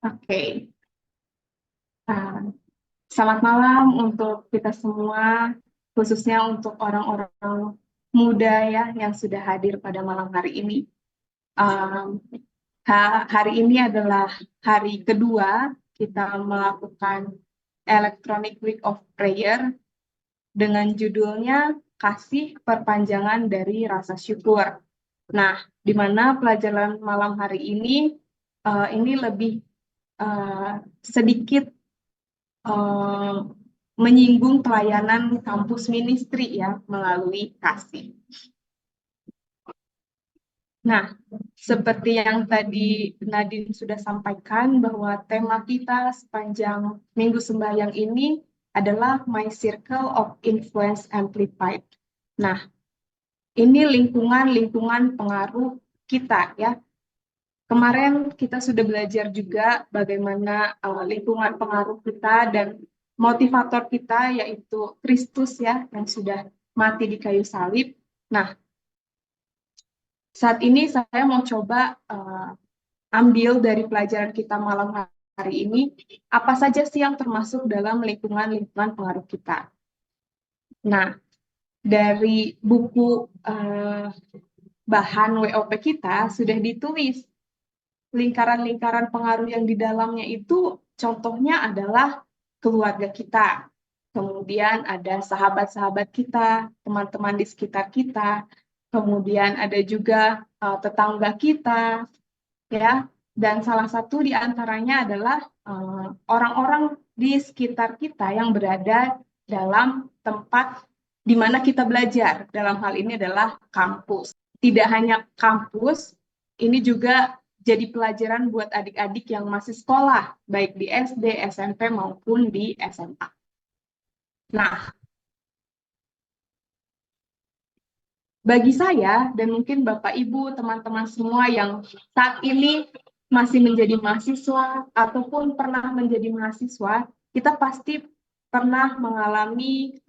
Oke, uh, selamat malam untuk kita semua, khususnya untuk orang-orang muda ya yang sudah hadir pada malam hari ini. Um, Hari ini adalah hari kedua kita melakukan Electronic Week of Prayer dengan judulnya Kasih Perpanjangan dari Rasa Syukur. Nah, di mana pelajaran malam hari ini lebih sedikit eh, menyinggung pelayanan kampus ministry ya melalui kasih. Nah, seperti yang tadi Nadine sudah sampaikan bahwa tema kita sepanjang Minggu Sembahyang ini adalah My Circle of Influence Amplified. Nah, ini lingkungan-lingkungan pengaruh kita ya. Kemarin kita sudah belajar juga bagaimana lingkungan pengaruh kita dan motivator kita yaitu Kristus ya yang sudah mati di kayu salib. Nah, saat ini saya mau coba ambil dari pelajaran kita malam hari ini apa saja sih yang termasuk dalam lingkungan-lingkungan pengaruh kita. Nah, dari buku bahan WOP kita sudah ditulis lingkaran-lingkaran pengaruh yang di dalamnya itu contohnya adalah keluarga kita. Kemudian ada sahabat-sahabat kita, teman-teman di sekitar kita. Kemudian ada juga tetangga kita, ya. Dan salah satu di antaranya adalah orang-orang di sekitar kita yang berada dalam tempat di mana kita belajar. Dalam hal ini adalah kampus. Tidak hanya kampus, ini juga jadi pelajaran buat adik-adik yang masih sekolah, baik di SD, SMP, maupun di SMA. Nah, bagi saya dan mungkin Bapak Ibu, teman-teman semua yang saat ini masih menjadi mahasiswa ataupun pernah menjadi mahasiswa, kita pasti pernah mengalami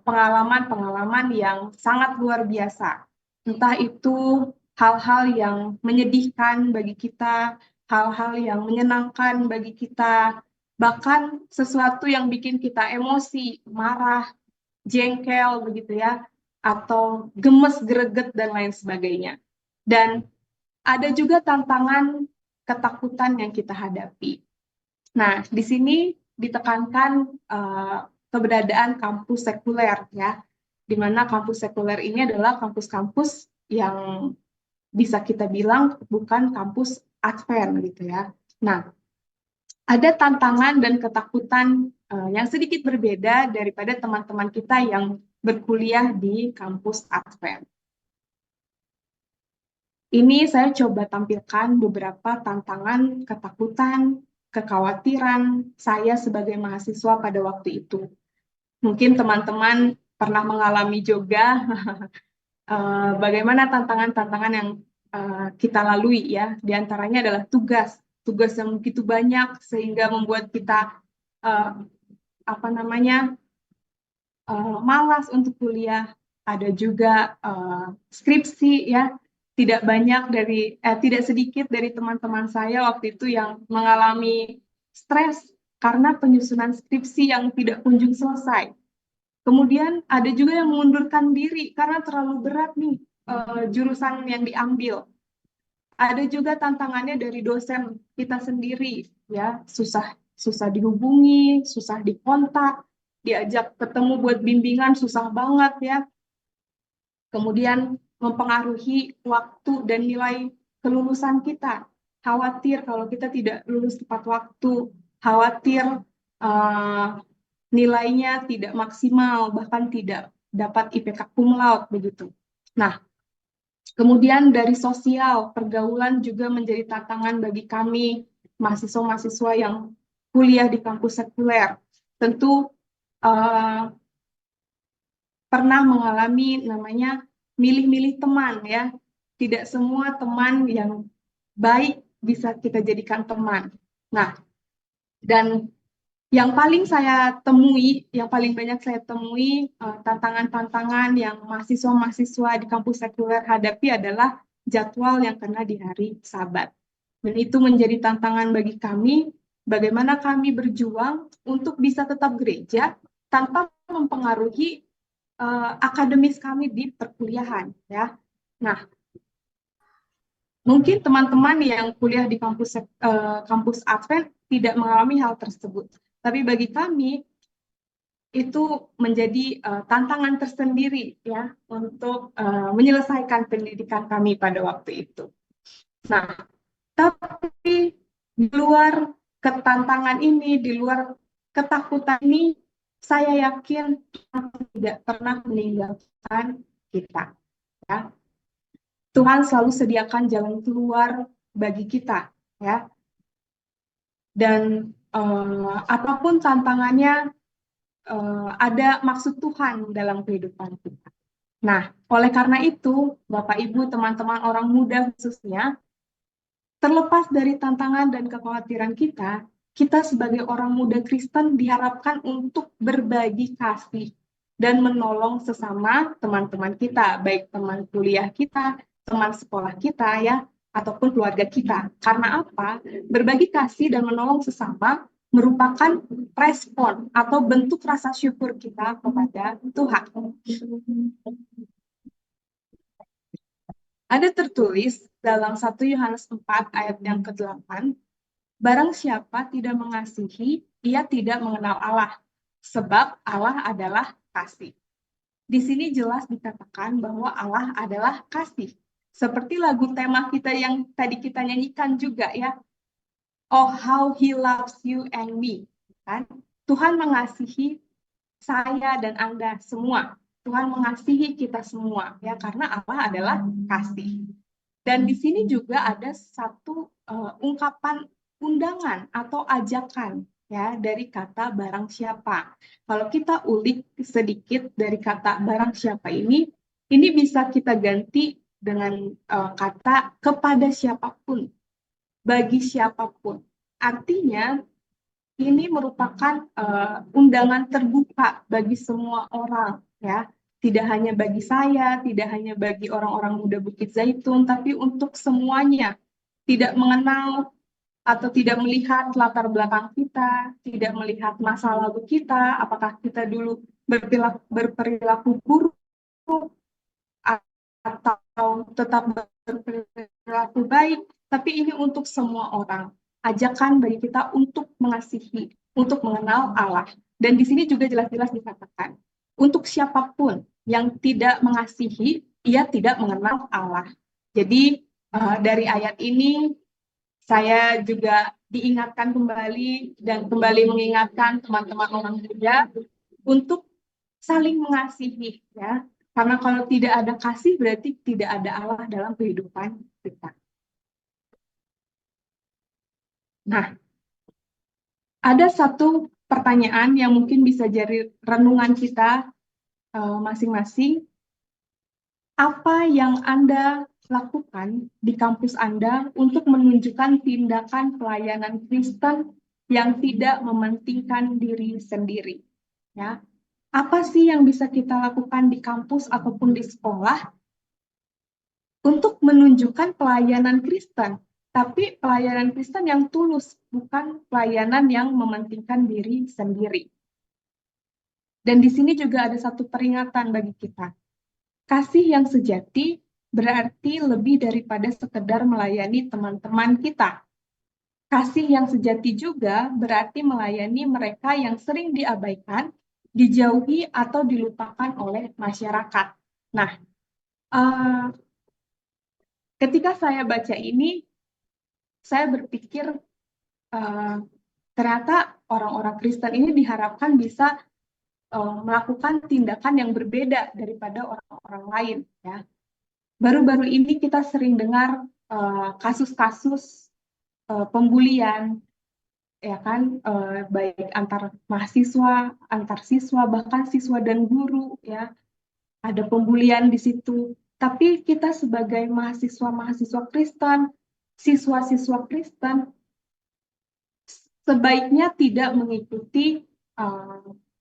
pengalaman-pengalaman yang sangat luar biasa. Entah itu hal-hal yang menyedihkan bagi kita, hal-hal yang menyenangkan bagi kita, bahkan sesuatu yang bikin kita emosi, marah, jengkel begitu ya, atau gemes, greget, dan lain sebagainya. Dan ada juga tantangan ketakutan yang kita hadapi. Nah, di sini ditekankan keberadaan kampus sekuler ya, di mana kampus sekuler ini adalah kampus-kampus yang bisa kita bilang bukan kampus Advent gitu ya. Nah, ada tantangan dan ketakutan yang sedikit berbeda daripada teman-teman kita yang berkuliah di kampus Advent. Ini saya coba tampilkan beberapa tantangan, ketakutan, kekhawatiran saya sebagai mahasiswa pada waktu itu. Mungkin teman-teman pernah mengalami juga bagaimana tantangan-tantangan yang kita lalui ya. Di antaranya adalah tugas yang begitu banyak sehingga membuat kita malas untuk kuliah. Ada juga skripsi ya. Tidak sedikit dari teman-teman saya waktu itu yang mengalami stres karena penyusunan skripsi yang tidak kunjung selesai. Kemudian ada juga yang mengundurkan diri karena terlalu berat nih jurusan yang diambil. Ada juga tantangannya dari dosen kita sendiri, ya susah dihubungi, susah dikontak, diajak ketemu buat bimbingan susah banget ya. Kemudian mempengaruhi waktu dan nilai kelulusan kita. Khawatir kalau kita tidak lulus tepat waktu, khawatir uh, nilainya tidak maksimal, bahkan tidak dapat IPK cum laude begitu. Nah, kemudian dari sosial, pergaulan juga menjadi tantangan bagi kami, mahasiswa-mahasiswa yang kuliah di kampus sekuler. Tentu pernah mengalami namanya milih-milih teman ya. Tidak semua teman yang baik bisa kita jadikan teman. Nah, dan yang paling banyak saya temui tantangan-tantangan yang mahasiswa-mahasiswa di kampus sekuler hadapi adalah jadwal yang kena di hari Sabat. Dan itu menjadi tantangan bagi kami, bagaimana kami berjuang untuk bisa tetap gereja tanpa mempengaruhi akademis kami di perkuliahan, ya. Nah, mungkin teman-teman yang kuliah di kampus Advent tidak mengalami hal tersebut, tapi bagi kami itu menjadi tantangan tersendiri, ya, untuk menyelesaikan pendidikan kami pada waktu itu. Nah, tapi di luar ketantangan ini, di luar ketakutan ini, saya yakin Tuhan tidak pernah meninggalkan kita. Ya. Tuhan selalu sediakan jalan keluar bagi kita, ya. Dan apapun tantangannya, ada maksud Tuhan dalam kehidupan kita. Nah, oleh karena itu, Bapak Ibu, teman-teman orang muda khususnya, terlepas dari tantangan dan kekhawatiran kita sebagai orang muda Kristen diharapkan untuk berbagi kasih dan menolong sesama teman-teman kita, baik teman kuliah kita, teman sekolah kita, ya, ataupun keluarga kita. Karena apa? Berbagi kasih dan menolong sesama merupakan respon atau bentuk rasa syukur kita kepada Tuhan. Ada tertulis dalam 1 Yohanes 4 ayat yang ke-8, barang siapa tidak mengasihi, ia tidak mengenal Allah, sebab Allah adalah kasih. Di sini jelas dikatakan bahwa Allah adalah kasih. Seperti lagu tema kita yang tadi kita nyanyikan juga, ya. Oh, how he loves you and me. Kan? Tuhan mengasihi saya dan Anda semua. Tuhan mengasihi kita semua, ya, karena Allah adalah kasih. Dan di sini juga ada satu ungkapan undangan atau ajakan, ya, dari kata barang siapa. Kalau kita ulik sedikit dari kata barang siapa ini bisa kita ganti dengan kata kepada siapapun, bagi siapapun. Artinya ini merupakan undangan terbuka bagi semua orang, ya. Tidak hanya bagi saya, tidak hanya bagi orang-orang muda Bukit Zaitun, tapi untuk semuanya. Tidak mengenal atau tidak melihat latar belakang kita, tidak melihat masa lalu kita, apakah kita dulu berperilaku buruk atau tetap berperilaku baik, tapi ini untuk semua orang. Ajakan bagi kita untuk mengasihi, untuk mengenal Allah. Dan di sini juga jelas-jelas dikatakan, untuk siapapun yang tidak mengasihi, ia tidak mengenal Allah. Jadi dari ayat ini, saya juga diingatkan kembali dan kembali mengingatkan teman-teman orang muda untuk saling mengasihi, ya. Karena kalau tidak ada kasih berarti tidak ada Allah dalam kehidupan kita. Nah, ada satu pertanyaan yang mungkin bisa jadi renungan kita masing-masing. Apa yang Anda lakukan di kampus Anda untuk menunjukkan tindakan pelayanan Kristen yang tidak mementingkan diri sendiri? Ya, apa sih yang bisa kita lakukan di kampus ataupun di sekolah untuk menunjukkan pelayanan Kristen, tapi pelayanan Kristen yang tulus, bukan pelayanan yang mementingkan diri sendiri. Dan di sini juga ada satu peringatan bagi kita. Kasih yang sejati berarti lebih daripada sekedar melayani teman-teman kita. Kasih yang sejati juga berarti melayani mereka yang sering diabaikan, dijauhi, atau dilupakan oleh masyarakat. Nah, ketika saya baca ini, saya berpikir ternyata orang-orang Kristen ini diharapkan bisa melakukan tindakan yang berbeda daripada orang-orang lain, ya. Baru-baru ini kita sering dengar kasus-kasus pembulian, ya kan, baik antar mahasiswa, antar siswa, bahkan siswa dan guru, ya. Ada pembulian di situ. Tapi kita sebagai mahasiswa-mahasiswa Kristen, siswa-siswa Kristen, sebaiknya tidak mengikuti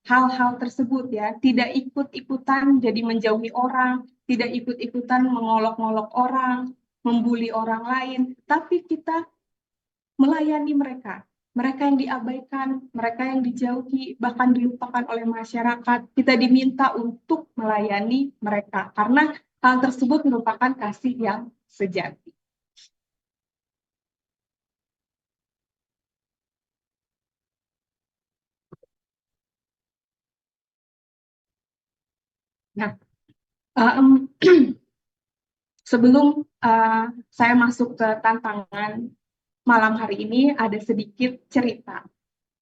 hal-hal tersebut, ya, tidak ikut-ikutan jadi menjauhi orang, tidak ikut-ikutan mengolok-ngolok orang, membuli orang lain, tapi kita melayani mereka. Mereka yang diabaikan, mereka yang dijauhi, bahkan dilupakan oleh masyarakat, kita diminta untuk melayani mereka. Karena hal tersebut merupakan kasih yang sejati. Nah, sebelum saya masuk ke tantangan malam hari ini, ada sedikit cerita.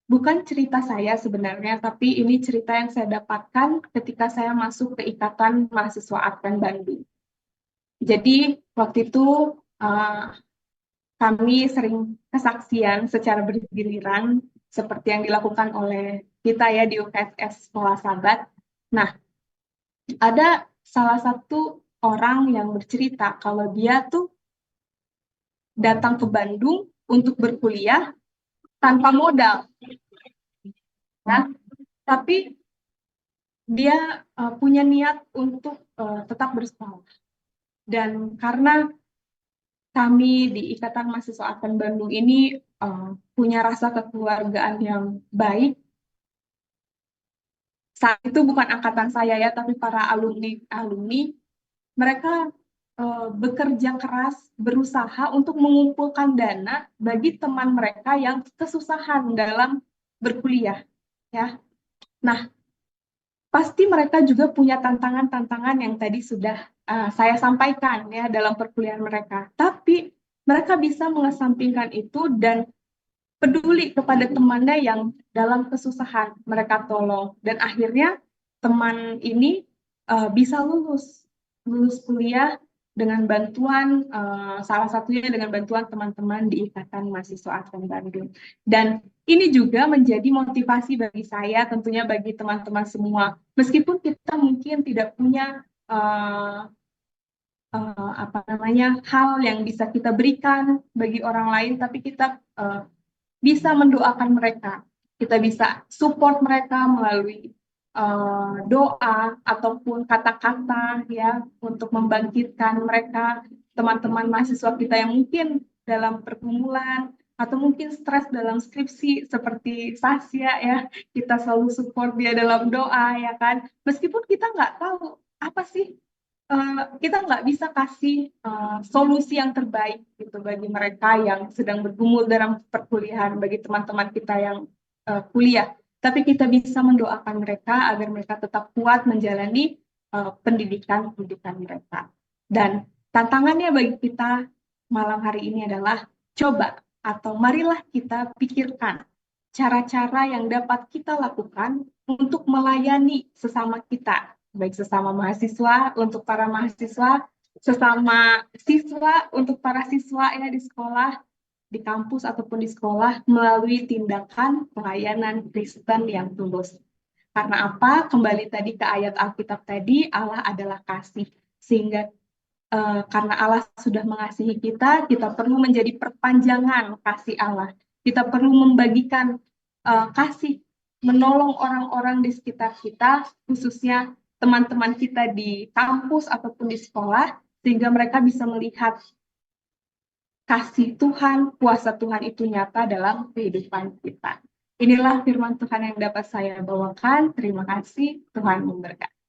Bukan cerita saya sebenarnya, tapi ini cerita yang saya dapatkan ketika saya masuk ke Ikatan Mahasiswa Advent Bandung. Jadi waktu itu uh, kami sering kesaksian secara bergiliran seperti yang dilakukan oleh kita ya di UKSS Sekolah Sahabat. Nah, ada salah satu orang yang bercerita kalau dia tuh datang ke Bandung untuk berkuliah tanpa modal, ya. Tapi dia punya niat untuk tetap bersekolah. Dan karena kami di Ikatan Mahasiswa Advent Bandung ini punya rasa kekeluargaan yang baik. Saat itu bukan angkatan saya ya, tapi para alumni, mereka bekerja keras, berusaha untuk mengumpulkan dana bagi teman mereka yang kesusahan dalam berkuliah, ya. Nah, pasti mereka juga punya tantangan-tantangan yang tadi sudah saya sampaikan ya dalam perkuliahan mereka. Tapi mereka bisa mengesampingkan itu dan peduli kepada temannya yang dalam kesusahan mereka tolong. Dan akhirnya teman ini bisa lulus kuliah dengan bantuan salah satunya dengan bantuan teman-teman di Ikatan Mahasiswa Advent Bandung. Dan ini juga menjadi motivasi bagi saya, tentunya bagi teman-teman semua. Meskipun kita mungkin tidak punya apa namanya hal yang bisa kita berikan bagi orang lain, tapi kita bisa mendoakan mereka. Kita bisa support mereka melalui doa ataupun kata-kata ya untuk membangkitkan mereka, teman-teman mahasiswa kita yang mungkin dalam pergumulan atau mungkin stres dalam skripsi seperti Sasya ya, kita selalu support dia dalam doa ya kan, meskipun kita nggak tahu apa sih, kita nggak bisa kasih solusi yang terbaik gitu bagi mereka yang sedang bergumul dalam perkuliahan, bagi teman-teman kita yang kuliah. Tapi kita bisa mendoakan mereka agar mereka tetap kuat menjalani pendidikan mereka. Dan tantangannya bagi kita malam hari ini adalah coba atau marilah kita pikirkan cara-cara yang dapat kita lakukan untuk melayani sesama kita, baik sesama mahasiswa untuk para mahasiswa, sesama siswa untuk para siswa ya di sekolah, di kampus ataupun di sekolah melalui tindakan pelayanan Kristen yang tulus. Karena apa? Kembali tadi ke ayat Alkitab tadi, Allah adalah kasih. Sehingga karena Allah sudah mengasihi kita, kita perlu menjadi perpanjangan kasih Allah. Kita perlu membagikan kasih, menolong orang-orang di sekitar kita, khususnya teman-teman kita di kampus ataupun di sekolah, sehingga mereka bisa melihat kasih Tuhan, kuasa Tuhan itu nyata dalam kehidupan kita. Inilah firman Tuhan yang dapat saya bawakan. Terima kasih, Tuhan memberkati.